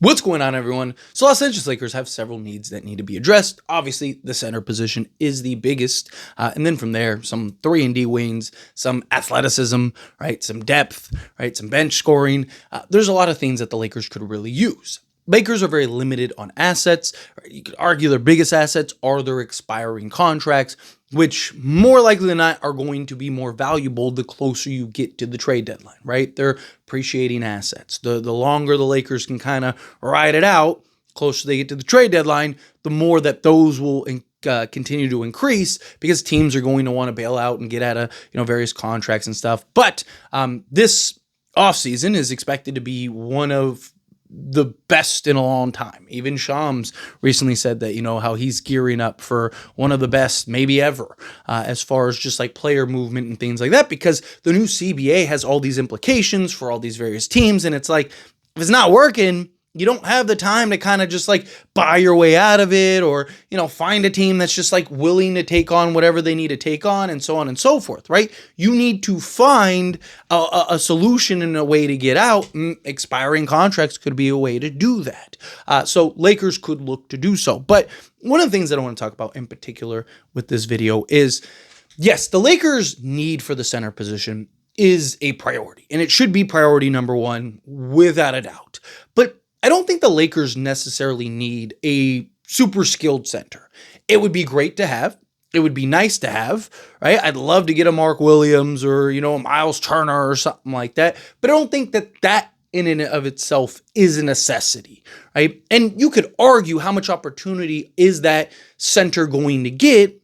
What's going on, everyone? So Los Angeles Lakers have several needs that need to be addressed. Obviously, the center position is the biggest. And then from there, some 3-and-D wings, some athleticism, right? Some depth, right? Some bench scoring. There's a lot of things that the Lakers could really use. Lakers are very limited on assets. You could argue their biggest assets are their expiring contracts, which more likely than not are going to be more valuable the closer you get to the trade deadline, right? They're appreciating assets. The longer the Lakers can kind of ride it out, closer they get to the trade deadline, the more that those will continue to increase because teams are going to want to bail out and get out of various contracts and stuff. But this offseason is expected to be one of the best in a long time. Even Shams recently said that, how he's gearing up for one of the best maybe ever as far as just like player movement and things like that, because the new CBA has all these implications for all these various teams. And it's like, if it's not working, you don't have the time to kind of just like buy your way out of it or, find a team that's just like willing to take on whatever they need to take on and so on and so forth, right? You need to find a solution and a way to get out. Expiring contracts could be a way to do that. So Lakers could look to do so. But one of the things that I want to talk about in particular with this video is, yes, the Lakers' need for the center position is a priority, and it should be priority number one without a doubt. But I don't think the Lakers necessarily need a super skilled center. It would be great to have. It would be nice to have, right? I'd love to get a Mark Williams or, a Miles Turner or something like that. But I don't think that in and of itself is a necessity, right? And you could argue how much opportunity is that center going to get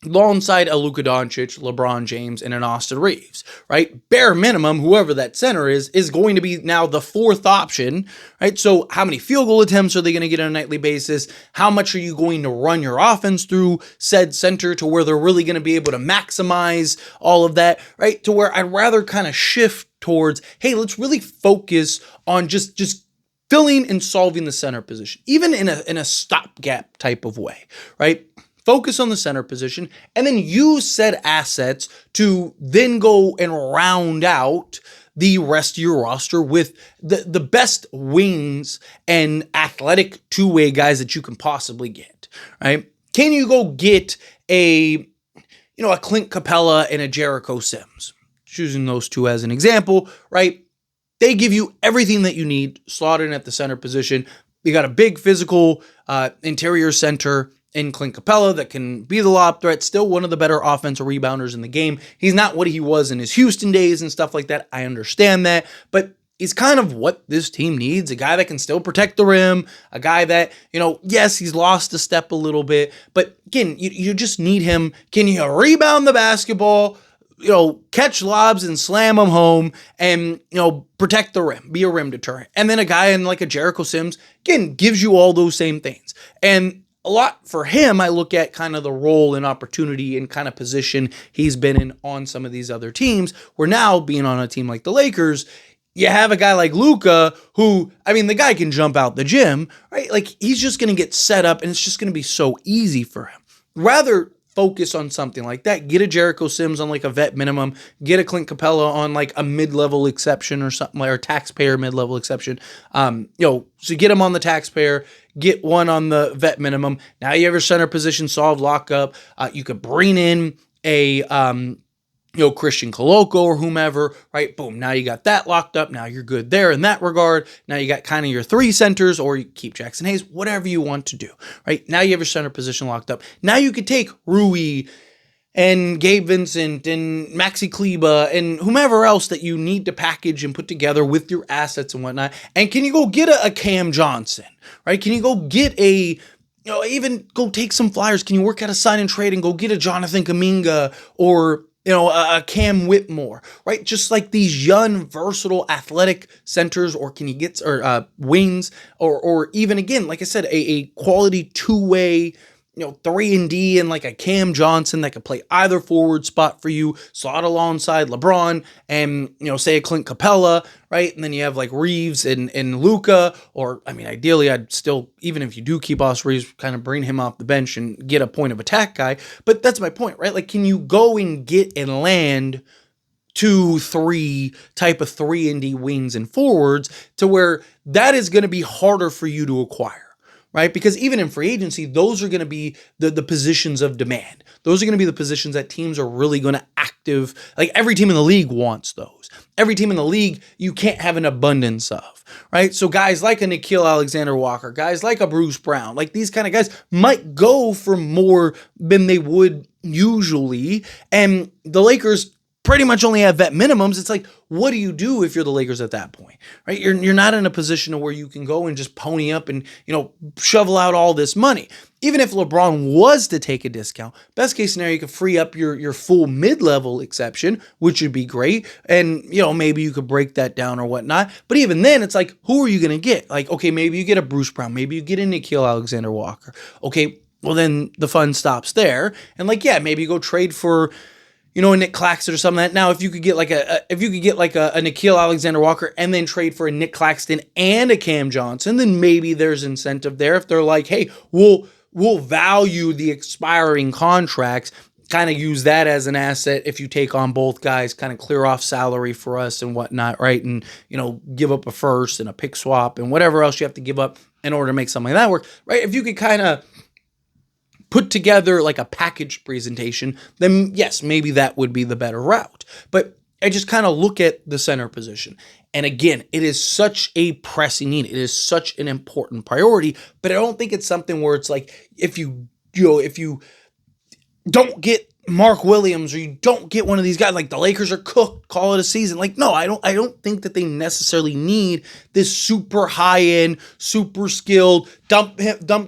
alongside a Luka Doncic, LeBron James, and an Austin Reeves, right? Bare minimum, whoever that center is going to be now the fourth option, right? So how many field goal attempts are they going to get on a nightly basis? How much are you going to run your offense through said center to where they're really going to be able to maximize all of that, right? To where I'd rather kind of shift towards, hey, let's really focus on just filling and solving the center position, even in a stopgap type of way, right? Focus on the center position, and then use said assets to then go and round out the rest of your roster with the best wings and athletic two-way guys that you can possibly get, right? Can you go get a Clint Capella and a Jericho Sims? Choosing those two as an example, right? They give you everything that you need slotted in at the center position. You got a big physical interior center in Clint Capella that can be the lob threat, still one of the better offensive rebounders in the game. He's not what he was in his Houston days and stuff like that. I understand that, but he's kind of what this team needs, a guy that can still protect the rim, a guy that, yes, he's lost a step a little bit, but again, you just need him. Can you rebound the basketball, catch lobs and slam them home and, protect the rim, be a rim deterrent. And then a guy in like a Jericho Sims, again, gives you all those same things. And a lot for him, I look at kind of the role and opportunity and kind of position he's been in on some of these other teams, where now being on a team like the Lakers, you have a guy like Luka who, the guy can jump out the gym, right? Like he's just going to get set up and it's just going to be so easy for him. Rather focus on something like that. Get a Jericho Sims on like a vet minimum. Get a Clint Capella on like a mid-level exception or something, or taxpayer mid-level exception. So get him on the taxpayer. Get one on the vet minimum. Now you have your center position solved, lock up. You could bring in a Christian Coloco or whomever, right? Boom. Now you got that locked up. Now you're good there in that regard. Now you got kind of your three centers, or you keep Jackson Hayes, whatever you want to do, right? Now you have your center position locked up. Now you could take Rui and Gabe Vincent and Maxi Kleba and whomever else that you need to package and put together with your assets and whatnot. And can you go get a Cam Johnson, right? Can you go get even go take some flyers? Can you work out a sign and trade and go get a Jonathan Kuminga or a Cam Whitmore, right? Just like these young, versatile, athletic centers, or can you get wings, or even again, like I said, a quality two-way 3-and-D and like a Cam Johnson that could play either forward spot for you, slot alongside LeBron and, say a Clint Capella, right? And then you have like Reeves and Luka, or, ideally I'd still, even if you do keep Austin Reeves, kind of bring him off the bench and get a point of attack guy. But that's my point, right? Like, can you go and get and land 2, 3 type of 3-and-D wings and forwards, to where that is going to be harder for you to acquire. Right? Because even in free agency, those are going to be the positions of demand. Those are going to be the positions that teams are really going to like every team in the league wants those. Every team in the league, you can't have an abundance of, right? So guys like a Nickeil Alexander-Walker, guys like a Bruce Brown, like these kind of guys might go for more than they would usually. And the Lakers pretty much only have vet minimums. It's like, what do you do if you're the Lakers at that point, right? You're not in a position where you can go and just pony up and, shovel out all this money. Even if LeBron was to take a discount, best case scenario, you could free up your full mid-level exception, which would be great. And, maybe you could break that down or whatnot. But even then, it's like, who are you going to get? Like, okay, maybe you get a Bruce Brown. Maybe you get a Nickeil Alexander-Walker. Okay, well, then the fun stops there. And maybe you go trade for a Nick Claxton or something like that. Now, if you could get like a Nickeil Alexander-Walker and then trade for a Nick Claxton and a Cam Johnson, then maybe there's incentive there. If they're like, hey, we'll value the expiring contracts, kind of use that as an asset if you take on both guys, kind of clear off salary for us and whatnot, right? And, give up a first and a pick swap and whatever else you have to give up in order to make something like that work, right? If you could kind of put together like a package presentation, then yes, maybe that would be the better route. But I just kind of look at the center position. And again, it is such a pressing need. It is such an important priority, but I don't think it's something where it's like, if you don't get Mark Williams or you don't get one of these guys, like the Lakers are cooked, call it a season. Like, no, I don't think that they necessarily need this super high-end, super skilled, dump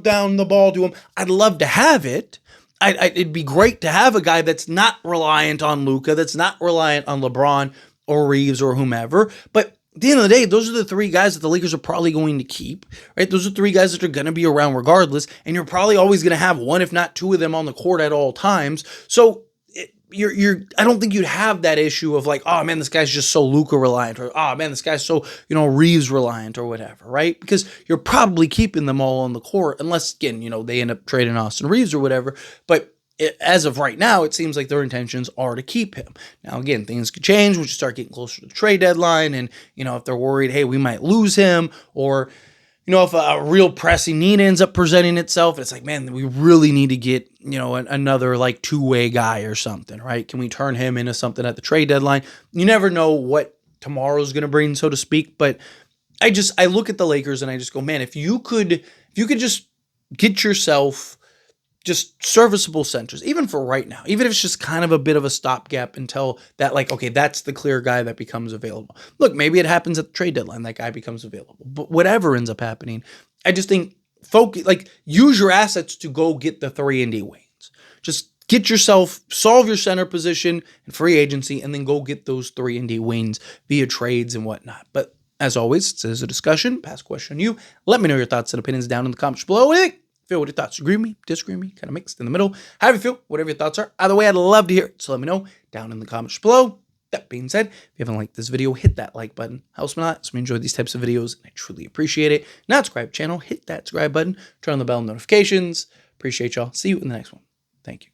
down the ball to him. I'd love to have it. It'd be great to have a guy that's not reliant on Luka, that's not reliant on LeBron or Reeves or whomever. But at the end of the day, those are the 3 guys that the Lakers are probably going to keep, right? Those are 3 guys that are going to be around regardless, and you're probably always going to have 1, if not 2 of them on the court at all times. So I don't think you'd have that issue of like, oh man, this guy's just so Luka reliant, or oh man, this guy's so, Reeves reliant or whatever, right? Because you're probably keeping them all on the court, unless again, they end up trading Austin Reeves or whatever. But as of right now, it seems like their intentions are to keep him. Now, again, things could change once you start getting closer to the trade deadline. And, if they're worried, hey, we might lose him, or, if a real pressing need ends up presenting itself, it's like, man, we really need to get, another like 2-way guy or something, right? Can we turn him into something at the trade deadline? You never know what tomorrow's going to bring, so to speak. But I look at the Lakers and I just go, man, if you could just get yourself just serviceable centers, even for right now, even if it's just kind of a bit of a stopgap until that, like, okay, that's the clear guy that becomes available. Look, maybe it happens at the trade deadline, that guy becomes available. But whatever ends up happening, I just think use your assets to go get the 3-and-D wings. Just get yourself, solve your center position and free agency, and then go get those 3-and-D wings via trades and whatnot. But as always, this is a discussion. Pass question on you. Let me know your thoughts and opinions down in the comments below. What do you think? Feel what your thoughts? Agree with me? Disagree with me? Kind of mixed in the middle? However you feel, whatever your thoughts are. Either way, I'd love to hear it. So let me know down in the comments below. That being said, if you haven't liked this video, hit that like button. Helps me a lot. So we enjoy these types of videos, and I truly appreciate it. Not subscribe to the channel, hit that subscribe button. Turn on the bell notifications. Appreciate y'all. See you in the next one. Thank you.